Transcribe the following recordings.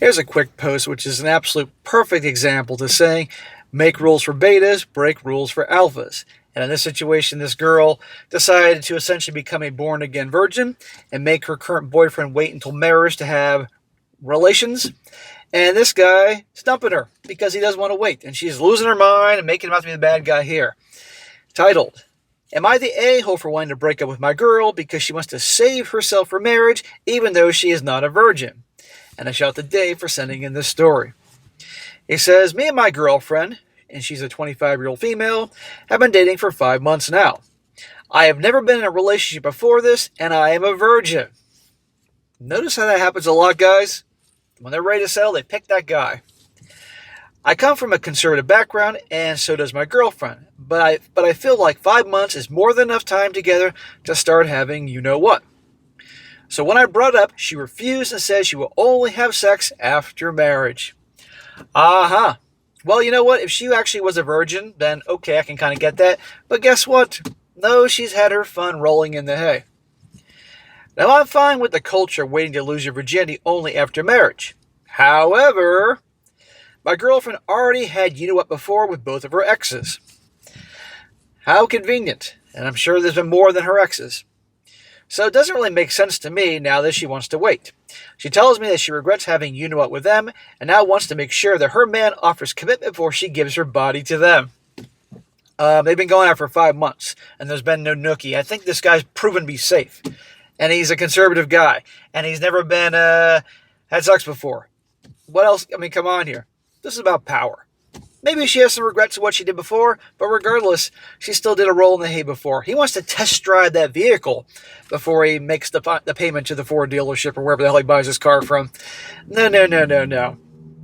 Here's a quick post which is an absolute perfect example to saying, make rules for betas, break rules for alphas. And in this situation, this girl decided to essentially become a born again virgin and make her current boyfriend wait until marriage to have relations. And this guy is dumping her because he doesn't want to wait. And she's losing her mind and making him out to be the bad guy here. Titled, Am I the a-hole for wanting to break up with my girl because she wants to save herself for marriage even though she is not a virgin? And I shout to Dave for sending in this story. He says, me and my girlfriend, and she's a 25-year-old female, have been dating for 5 months now. I have never been in a relationship before this, and I am a virgin. Notice how that happens a lot, guys? When they're ready to settle, they pick that guy. I come from a conservative background, and so does my girlfriend. But I feel like 5 months is more than enough time together to start having you-know-what. So when I brought up, she refused and said she will only have sex after marriage. Uh-huh. Well, you know what? If she actually was a virgin, then okay, I can kind of get that. But guess what? No, she's had her fun rolling in the hay. Now, I'm fine with the culture waiting to lose your virginity only after marriage. However, my girlfriend already had you-know-what before with both of her exes. How convenient. And I'm sure there's been more than her exes. So it doesn't really make sense to me now that she wants to wait. She tells me that she regrets having you-know-what with them and now wants to make sure that her man offers commitment before she gives her body to them. They've been going out for 5 months and there's been no nookie. I think this guy's proven to be safe. And he's a conservative guy. And he's never been had sex before. What else? I mean, come on here. This is about power. Maybe she has some regrets of what she did before, but regardless, she still did a roll in the hay before. He wants to test drive that vehicle before he makes the payment to the Ford dealership or wherever the hell he buys his car from. No.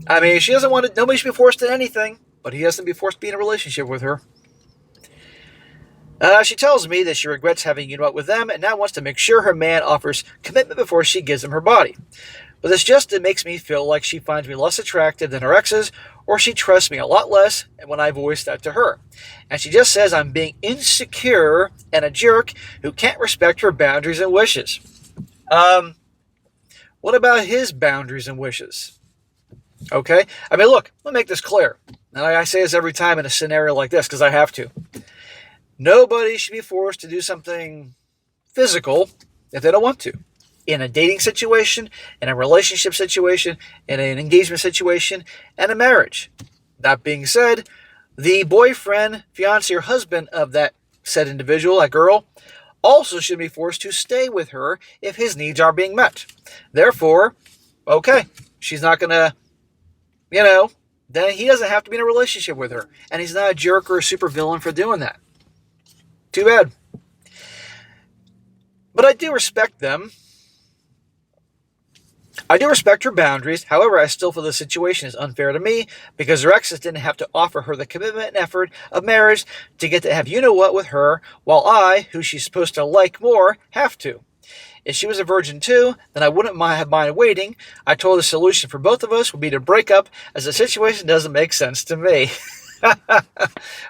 I mean, she doesn't want to, nobody should be forced to anything, but he hasn't be forced to be in a relationship with her. She tells me that she regrets having you-know-what with them and now wants to make sure her man offers commitment before she gives him her body. But this just makes me feel like she finds me less attractive than her exes, or she trusts me a lot less when I voice that to her. And she just says I'm being insecure and a jerk who can't respect her boundaries and wishes. What about his boundaries and wishes? Okay? I mean, look, let me make this clear. And I say this every time in a scenario like this because I have to. Nobody should be forced to do something physical if they don't want to. In a dating situation, in a relationship situation, in an engagement situation, and a marriage. That being said, the boyfriend, fiance, or husband of that said individual, that girl, also should be forced to stay with her if his needs are being met. Therefore, okay, she's not going to, then he doesn't have to be in a relationship with her. And he's not a jerk or a supervillain for doing that. Too bad. But I do respect them. I do respect her boundaries. However, I still feel the situation is unfair to me because her exes didn't have to offer her the commitment and effort of marriage to get to have you-know-what with her, while I, who she's supposed to like more, have to. If she was a virgin too, then I wouldn't have minded waiting. I told the solution for both of us would be to break up as the situation doesn't make sense to me.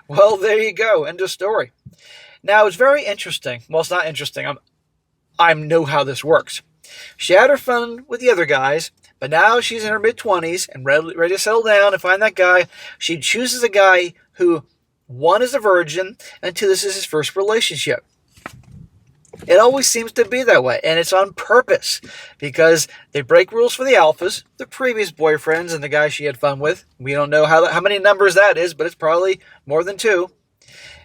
Well, there you go. End of story. Now, it's very interesting. Well, it's not interesting. I know how this works. She had her fun with the other guys, but now she's in her mid-20s and ready to settle down and find that guy. She chooses a guy who, one, is a virgin, and two, this is his first relationship. It always seems to be that way, and it's on purpose, because they break rules for the alphas, the previous boyfriends and the guy she had fun with. We don't know how many numbers that is, but it's probably more than 2.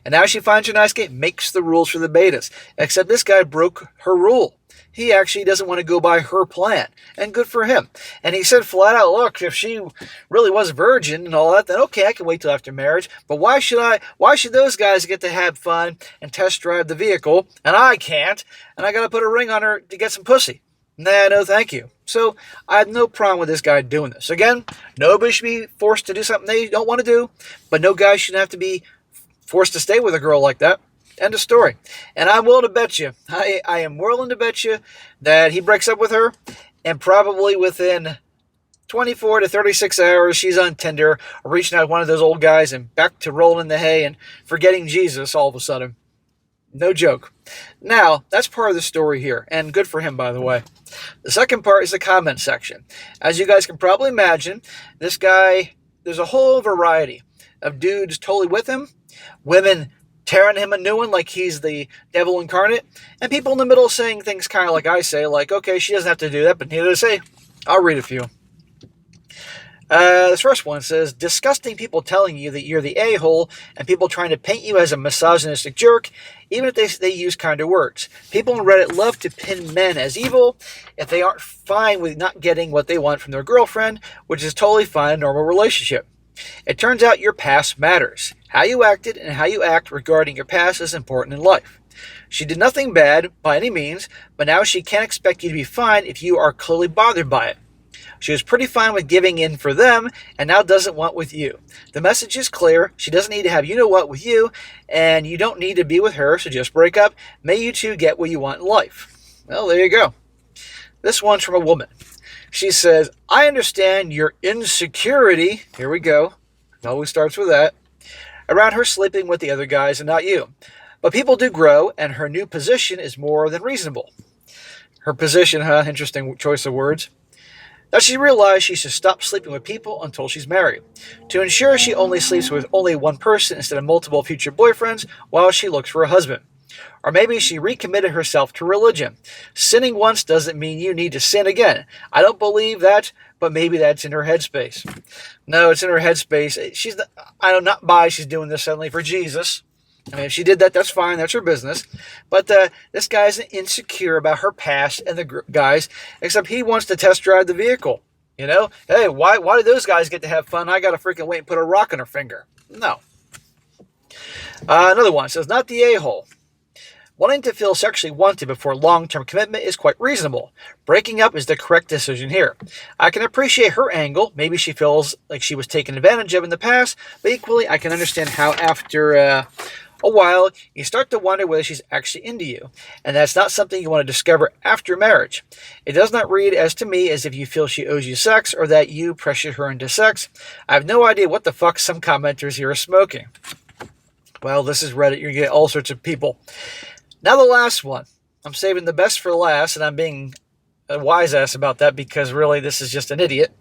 And now she finds her nice guy, makes the rules for the betas, except this guy broke her rule. He actually doesn't want to go by her plan, and good for him. And he said flat out, look, if she really was a virgin and all that, then okay, I can wait till after marriage. But why should those guys get to have fun and test drive the vehicle, and I can't, and I got to put a ring on her to get some pussy? Nah, no thank you. So I have no problem with this guy doing this. Again, nobody should be forced to do something they don't want to do, but no guy should have to be forced to stay with a girl like that. End of story. And I'm willing to bet you, I am willing to bet you that he breaks up with her, and probably within 24 to 36 hours, she's on Tinder, or reaching out to one of those old guys and back to rolling in the hay and forgetting Jesus all of a sudden. No joke. Now, that's part of the story here, and good for him, by the way. The second part is the comment section. As you guys can probably imagine, this guy, there's a whole variety of dudes totally with him, women tearing him a new one like he's the devil incarnate, and people in the middle saying things kind of like I say, like, okay, she doesn't have to do that, but neither does he. I'll read a few. This first one says, disgusting people telling you that you're the a-hole and people trying to paint you as a misogynistic jerk, even if they use kinder words. People on Reddit love to pin men as evil if they aren't fine with not getting what they want from their girlfriend, which is totally fine in a normal relationship. It turns out your past matters. How you acted and how you act regarding your past is important in life. She did nothing bad by any means, but now she can't expect you to be fine if you are clearly bothered by it. She was pretty fine with giving in for them, and now doesn't want with you. The message is clear. She doesn't need to have you-know-what with you, and you don't need to be with her, so just break up. May you two get what you want in life. Well, there you go. This one's from a woman. She says, I understand your insecurity. Here we go. It always starts with that. Around her sleeping with the other guys and not you. But people do grow, and her new position is more than reasonable. Her position, huh? Interesting choice of words. That she realized she should stop sleeping with people until she's married, to ensure she only sleeps with only one person instead of multiple future boyfriends while she looks for a husband. Or maybe she recommitted herself to religion. Sinning once doesn't mean you need to sin again. I don't believe that, but maybe that's in her headspace. No, it's in her headspace. I'm not buy she's doing this suddenly for Jesus. I mean, if she did that, that's fine. That's her business. But this guy's insecure about her past and the guys, except he wants to test drive the vehicle. You know? Hey, why do those guys get to have fun? I got to freaking wait and put a rock in her finger. No. Another one says, not the a-hole. Wanting to feel sexually wanted before long-term commitment is quite reasonable. Breaking up is the correct decision here. I can appreciate her angle. Maybe she feels like she was taken advantage of in the past, but equally I can understand how after a while you start to wonder whether she's actually into you, and that's not something you want to discover after marriage. It does not read as to me as if you feel she owes you sex or that you pressured her into sex. I have no idea what the fuck some commenters here are smoking. Well, this is Reddit. You're going to get all sorts of people. Now the last one. I'm saving the best for last, and I'm being a wise ass about that because really this is just an idiot.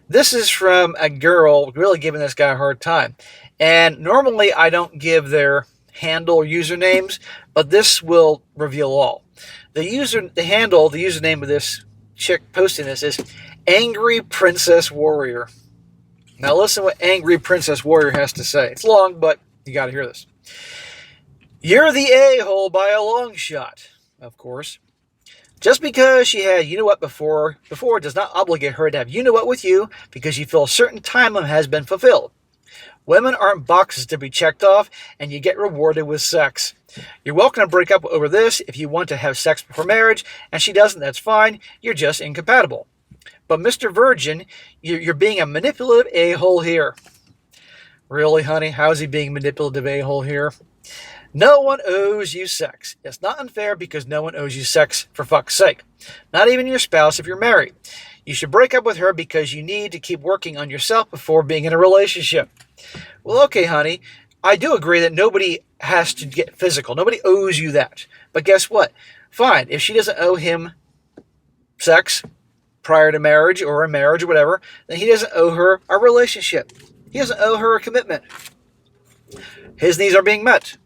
This is from a girl really giving this guy a hard time. And normally I don't give their handle or usernames, but this will reveal all. The username of this chick posting this is Angry Princess Warrior. Now listen what Angry Princess Warrior has to say. It's long, but you got to hear this. You're the a-hole by a long shot, of course. Just because she had you-know-what before does not obligate her to have you-know-what with you because you feel a certain time limit has been fulfilled. Women aren't boxes to be checked off, and you get rewarded with sex. You're welcome to break up over this if you want to have sex before marriage, and she doesn't, that's fine. You're just incompatible. But Mr. Virgin, you're being a manipulative a-hole here. Really, honey? How is he being manipulative a-hole here? No one owes you sex. It's not unfair because no one owes you sex, for fuck's sake. Not even your spouse if you're married. You should break up with her because you need to keep working on yourself before being in a relationship. Well, okay, honey. I do agree that nobody has to get physical. Nobody owes you that. But guess what? Fine. If she doesn't owe him sex prior to marriage or in marriage or whatever, then he doesn't owe her a relationship. He doesn't owe her a commitment. His needs are being met.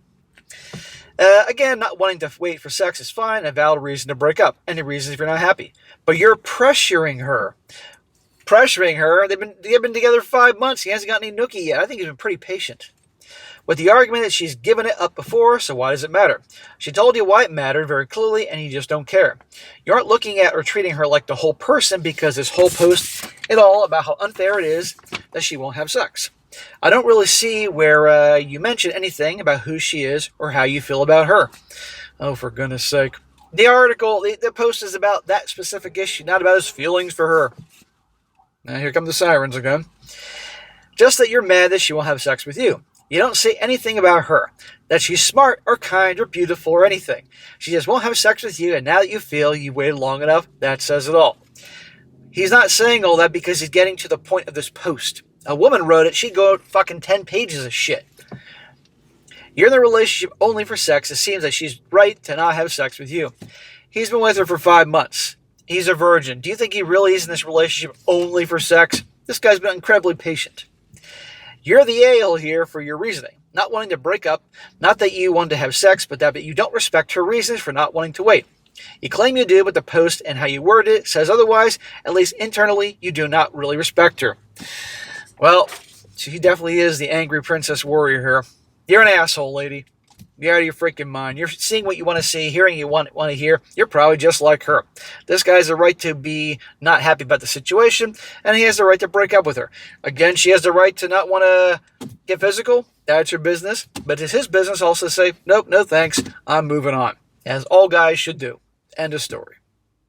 Again, not wanting to wait for sex is fine, a valid reason to break up. Any reasons if you're not happy. But you're pressuring her. They've been together 5 months. He hasn't got any nookie yet. I think he's been pretty patient. With the argument that she's given it up before, so why does it matter? She told you why it mattered very clearly, and you just don't care. You aren't looking at or treating her like the whole person because this whole post is all about how unfair it is that she won't have sex. I don't really see where you mention anything about who she is or how you feel about her. Oh, for goodness sake. The article, the post is about that specific issue, not about his feelings for her. Now, here come the sirens again. Just that you're mad that she won't have sex with you. You don't say anything about her, that she's smart or kind or beautiful or anything. She just won't have sex with you, and now that you feel you waited long enough, that says it all. He's not saying all that because he's getting to the point of this post. A woman wrote it, she'd go fucking 10 pages of shit. You're in the relationship only for sex. It seems like she's right to not have sex with you. He's been with her for 5 months. He's a virgin. Do you think he really is in this relationship only for sex? This guy's been incredibly patient. You're the a-hole here for your reasoning. Not wanting to break up. Not that you want to have sex, but that you don't respect her reasons for not wanting to wait. You claim you do, but the post and how you word it says otherwise. At least internally, you do not really respect her. Well, she definitely is the angry princess warrior here. You're an asshole, lady. You're out of your freaking mind. You're seeing what you want to see, hearing you want to hear. You're probably just like her. This guy has the right to be not happy about the situation, and he has the right to break up with her. Again, she has the right to not want to get physical. That's her business. But it's his business also to say, nope, no thanks. I'm moving on. As all guys should do. End of story.